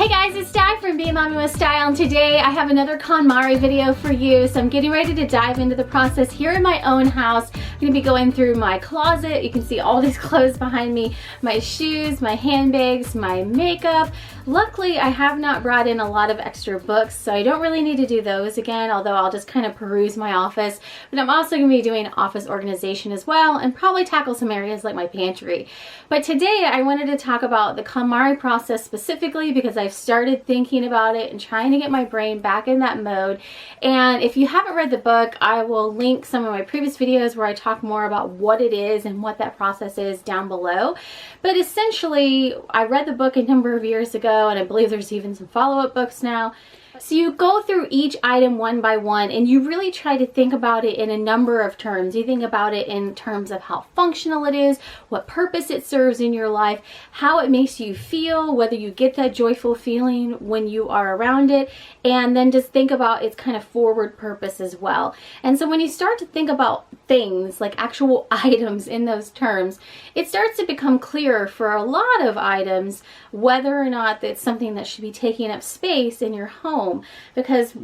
Hey guys, it's Di from BeingMommywithStyle, and today I have another KonMari video for you. So I'm getting ready to dive into the process here in my own house. I'm going to be going through my closet. You can see all these clothes behind me, my shoes, my handbags, my makeup. Luckily, I have not brought in a lot of extra books, so I don't really need to do those again, although I'll just kind of peruse my office. But I'm also going to be doing office organization as well, and probably tackle some areas like my pantry. But today I wanted to talk about the KonMari process specifically because I've started thinking about it and trying to get my brain back in that mode. And if you haven't read the book, I will link some of my previous videos where I talk more about what it is and what that process is down below. But essentially, I read the book a number of years ago, and I believe there's even some follow-up books now. So you go through each item one by one and you really try to think about it in a number of terms. You think about it in terms of how functional it is, what purpose it serves in your life, how it makes you feel, whether you get that joyful feeling when you are around it, and then just think about its kind of forward purpose as well. And so when you start to think about things like actual items in those terms, it starts to become clearer for a lot of items whether or not it's something that should be taking up space in your home. Because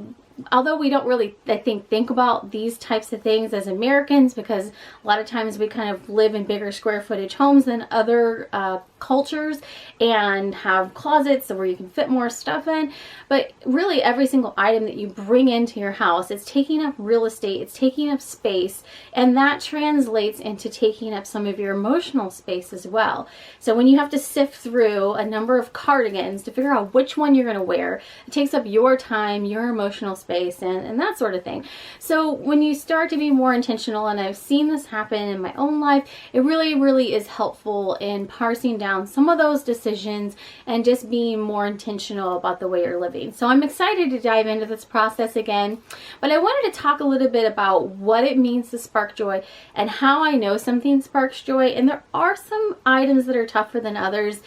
although we don't really, I think about these types of things as Americans, because a lot of times we kind of live in bigger square footage homes than other cultures and have closets where you can fit more stuff in. But really every single item that you bring into your house, it's taking up real estate, it's taking up space, and that translates into taking up some of your emotional space as well. So when you have to sift through a number of cardigans to figure out which one you're going to wear, it takes up your time, your emotional space, and that sort of thing. So when you start to be more intentional, and I've seen this happen in my own life, it really is helpful in parsing down some of those decisions and just being more intentional about the way you're living. So I'm excited to dive into this process again, but I wanted to talk a little bit about what it means to spark joy and how I know something sparks joy. And there are some items that are tougher than others.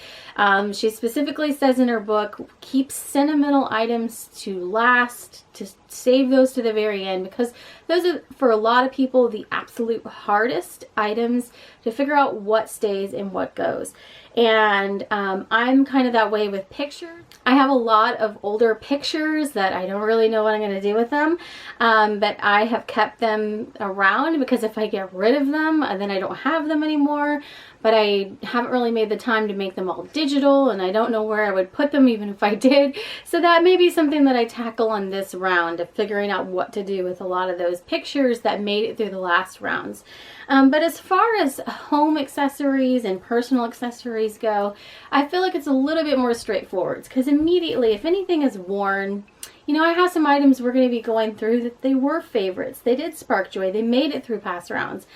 She specifically says in her book, keep sentimental items to last, to save those to the very end, because those are, for a lot of people, the absolute hardest items to figure out what stays and what goes. And I'm kind of that way with pictures. I have a lot of older pictures that I don't really know what I'm going to do with them, but I have kept them around because if I get rid of them, then I don't have them anymore. But I haven't really made the time to make them all digital, and I don't know where I would put them even if I did. So that may be something that I tackle on this round of figuring out what to do with a lot of those pictures that made it through the last rounds. But as far as home accessories and personal accessories go, I feel like it's a little bit more straightforward, because immediately, if anything is worn, you know, I have some items we're going to be going through that they were favorites. They did spark joy. They made it through past rounds.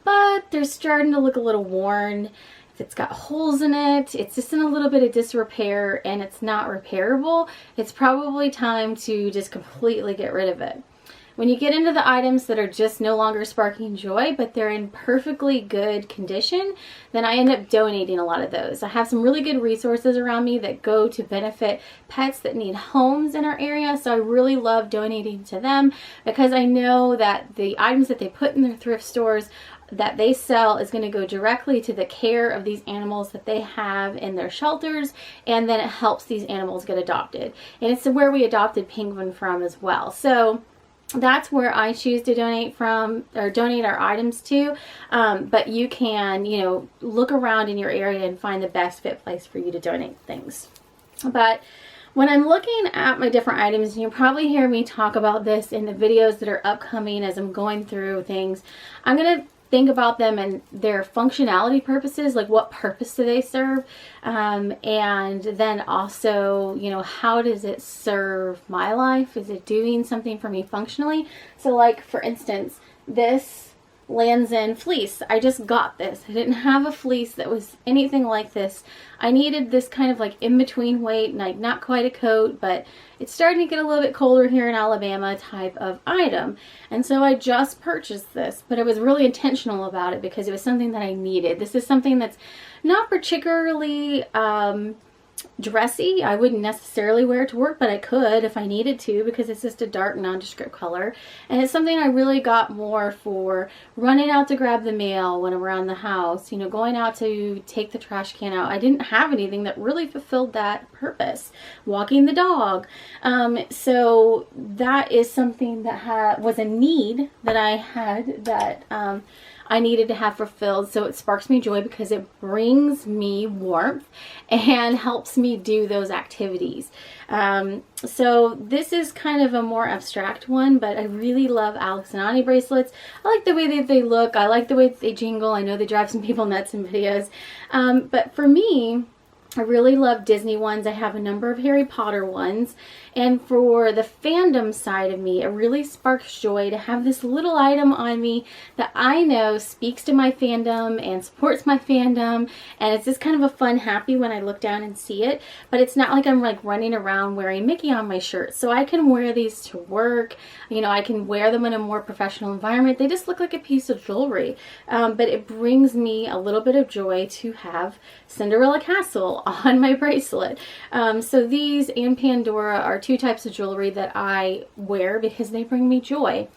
But they're starting to look a little worn. If it's got holes in it, it's just in a little bit of disrepair and it's not repairable, it's probably time to just completely get rid of it. When you get into the items that are just no longer sparking joy, but they're in perfectly good condition, then I end up donating a lot of those. I have some really good resources around me that go to benefit pets that need homes in our area, so I really love donating to them because I know that the items that they put in their thrift stores that they sell is going to go directly to the care of these animals that they have in their shelters, and then it helps these animals get adopted. And it's where we adopted Penguin from as well. So that's where I choose to donate from, or donate our items to. But you can, you know, look around in your area and find the best fit place for you to donate things. But when I'm looking at my different items, and you'll probably hear me talk about this in the videos that are upcoming as I'm going through things, I'm going to think about them and their functionality purposes, like what purpose do they serve, and then also, you know, how does it serve my life? Is it doing something for me functionally? So like, for instance, this Lands End fleece. I just got this. I didn't have a fleece that was anything like this. I needed this kind of like in-between weight, like not quite a coat, but it's starting to get a little bit colder here in Alabama type of item. And so I just purchased this, but I was really intentional about it because it was something that I needed. This is something that's not particularly dressy. I wouldn't necessarily wear it to work, but I could if I needed to, because it's just a dark nondescript color. And it's something I really got more for running out to grab the mail when I'm around the house, you know, going out to take the trash can out. I didn't have anything that really fulfilled that purpose. Walking the dog. So that is something that was a need that I had, that I needed to have fulfilled. So it sparks me joy because it brings me warmth and helps me do those activities. So this is kind of a more abstract one, but I really love Alex and Ani bracelets. I like the way that they look. I like the way that they jingle. I know they drive some people nuts in videos. But for me, I really love Disney ones. I have a number of Harry Potter ones. And for the fandom side of me, it really sparks joy to have this little item on me that I know speaks to my fandom and supports my fandom. And it's just kind of a fun, happy when I look down and see it. But it's not like I'm like running around wearing Mickey on my shirt. So I can wear these to work. You know, I can wear them in a more professional environment. They just look like a piece of jewelry. But it brings me a little bit of joy to have Cinderella Castle on my bracelet. So these and Pandora are two types of jewelry that I wear because they bring me joy.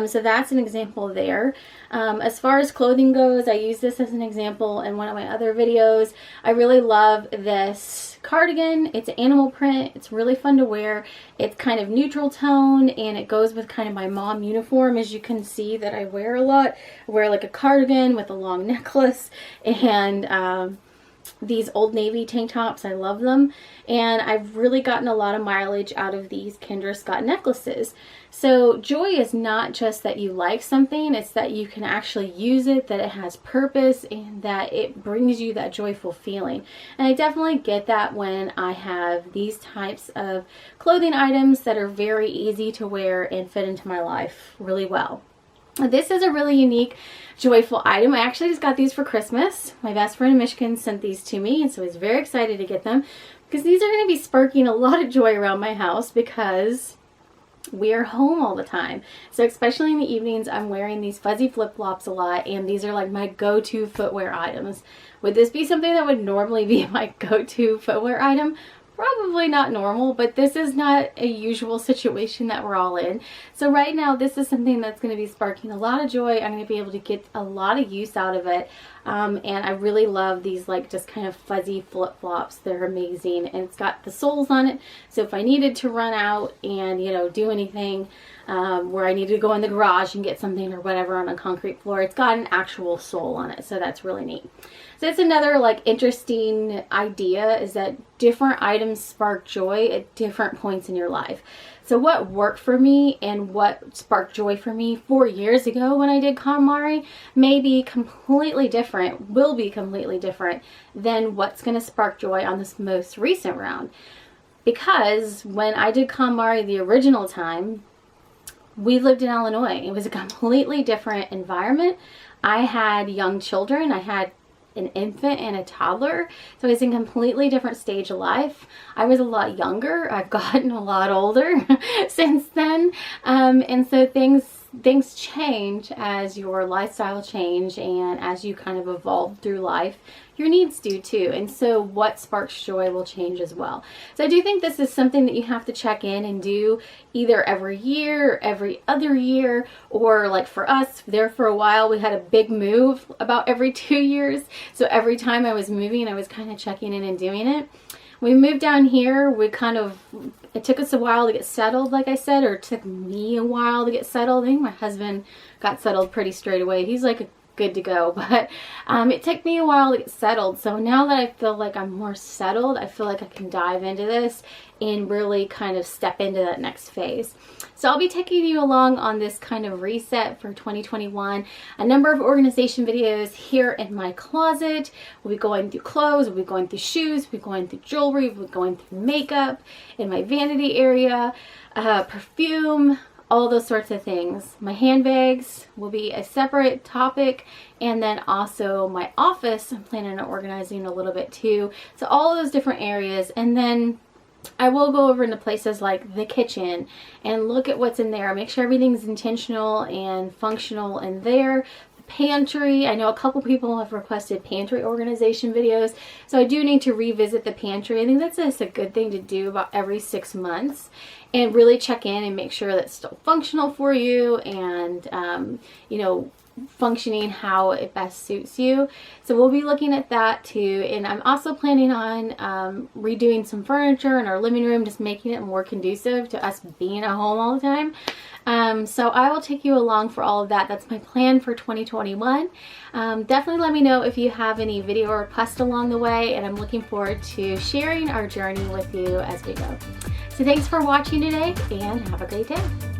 So that's an example there. As far as clothing goes, I use this as an example in one of my other videos. I really love this cardigan. It's an animal print. It's really fun to wear. It's kind of neutral tone, and it goes with kind of my mom uniform, as you can see that I wear a lot. I wear like a cardigan with a long necklace and these Old Navy tank tops. I love them, and I've really gotten a lot of mileage out of these Kendra Scott necklaces. So joy is not just that you like something, it's that you can actually use it, that it has purpose, and that it brings you that joyful feeling. And I definitely get that when I have these types of clothing items that are very easy to wear and fit into my life really well. This is a really unique, joyful item. I actually just got these for Christmas. My best friend in Michigan sent these to me, and so I was very excited to get them because these are going to be sparking a lot of joy around my house because we are home all the time. So especially in the evenings, I'm wearing these fuzzy flip-flops a lot, and these are like my go-to footwear items. Would this be something that would normally be my go-to footwear item? Probably not normal, but this is not a usual situation that we're all in. So right now, this is something that's going to be sparking a lot of joy. I'm going to be able to get a lot of use out of it. And I really love these like just kind of fuzzy flip-flops. They're amazing. And it's got the soles on it. So if I needed to run out and, you know, do anything where I needed to go in the garage and get something or whatever on a concrete floor, it's got an actual sole on it. So that's really neat. So that's another like interesting idea, is that different items spark joy at different points in your life. So what worked for me and what sparked joy for me 4 years ago when I did KonMari may be completely different, will be completely different than what's going to spark joy on this most recent round. Because when I did KonMari the original time, we lived in Illinois. It was a completely different environment. I had young children. I had an infant and a toddler, so I was in a completely different stage of life. I was a lot younger. I've gotten a lot older since then, and so things change as your lifestyle change and as you kind of evolve through life. Your needs do too, and so what sparks joy will change as well. So I do think this is something that you have to check in and do either every year or every other year, or like for us there for a while we had a big move about every 2 years, so every time I was moving I was kind of checking in and doing it. We moved down here, it took us a while to get settled, like I said, or it took me a while to get settled. I think my husband got settled pretty straight away. He's like good to go, but it took me a while to get settled. So now that I feel like I'm more settled, I feel like I can dive into this and really kind of step into that next phase. So I'll be taking you along on this kind of reset for 2021. A number of organization videos here in my closet. We'll be going through clothes, we'll be going through shoes, we'll be going through jewelry, we'll be going through makeup, in my vanity area, perfume, all those sorts of things. My handbags will be a separate topic, and then also my office, I'm planning on organizing a little bit too. So all of those different areas, and then I will go over into places like the kitchen and look at what's in there, make sure everything's intentional and functional in there. The pantry. I know a couple people have requested pantry organization videos, so I do need to revisit the pantry. I think that's just a good thing to do about every 6 months and really check in and make sure that's still functional for you and, you know, functioning how it best suits you. So we'll be looking at that too. And I'm also planning on redoing some furniture in our living room, just making it more conducive to us being at home all the time. So I will take you along for all of that. That's my plan for 2021. Definitely let me know if you have any video requests along the way, and I'm looking forward to sharing our journey with you as we go. So thanks for watching today, and have a great day.